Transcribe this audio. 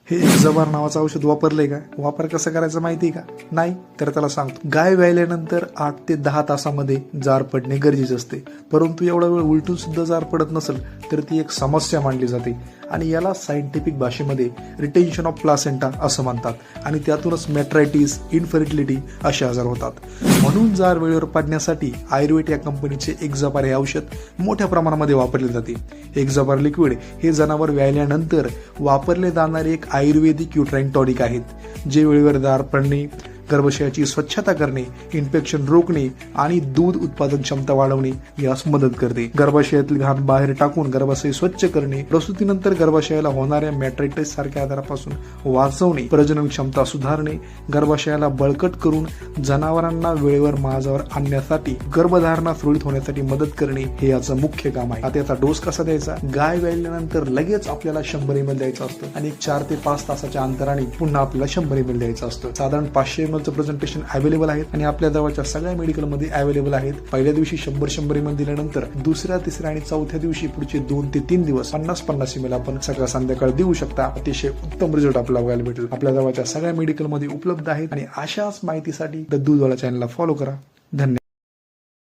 हे एक्झाबार नावाचं औषध वापरलंय का? वापर कसं करायचं माहिती का? नाही तर त्याला सांगतो. गाय व्यायल्यानंतर 8 ते 10 तासामध्ये जार पडणे गरजेचे असते, परंतु एवढा वेळ उलटून सुद्धा जार पडत नसेल तर ती एक समस्या मानली जाते आणि याला सायंटिफिक भाषेमध्ये रिटेन्शन ऑफ प्लासेंटा असं म्हणतात आणि त्यातूनच मेट्रायटिस, इनफर्टिलिटी असे आजार होतात. म्हणून जार वेळेवर पडण्यासाठी आयुर्वेद या कंपनीचे एक्झाबार हे औषध मोठ्या प्रमाणामध्ये वापरले जाते. एक्झाबार लिक्विड हे जनावर व्यायल्यानंतर वापरले जाणारे एक आयुर्वेदिक युट्राइन टॉनिक आहेत, जे वेळेवर दार पडणे, गर्भाशयाची स्वच्छता करणे, इन्फेक्शन रोखणे आणि दूध उत्पादन क्षमता वाढवणे यास मदत करते. गर्भाशयातील घाण बाहेर टाकून गर्भाशय स्वच्छ करणे, प्रसूतीनंतर गर्भाशयाला होणाऱ्या मॅट्रायटिस सारख्या आजारापासून वाचवणे, प्रजनन क्षमता सुधारणे, गर्भाशयाला बळकट करून जनावरांना वेळेवर माझावर आणण्यासाठी, गर्भधारणा सुरळीत होण्यासाठी मदत करणे हे याचं मुख्य काम आहे. आता याचा डोस कसा द्यायचा? गाय व्यायल्यानंतर लगेच आपल्याला 100 ml द्यायचं असतं आणि 4 ते 5 तासाच्या अंतराने पुन्हा आपल्याला 100 ml द्यायचं असतं. साधारण 500 ml प्रेझेंटेशन अवेलेबल आहेत आणि आपल्या जवळच्या सगळ्या मेडिकलमध्ये अवेलेबल आहेत. पहिल्या दिवशी 100 ml दिल्यानंतर दुसऱ्या, तिसऱ्या आणि चौथ्या दिवशी पुढचे 2 ते 3 दिवस 50 ml आपण सकाळ संध्याकाळ देऊ शकता. अतिशय उत्तम रिझल्ट आपल्याला बघायला भेटेल. आपल्या जवळच्या सगळ्या मेडिकलमध्ये उपलब्ध आहेत आणि अशाच माहितीसाठी द दूधवाला चॅनलला फॉलो करा. धन्यवाद.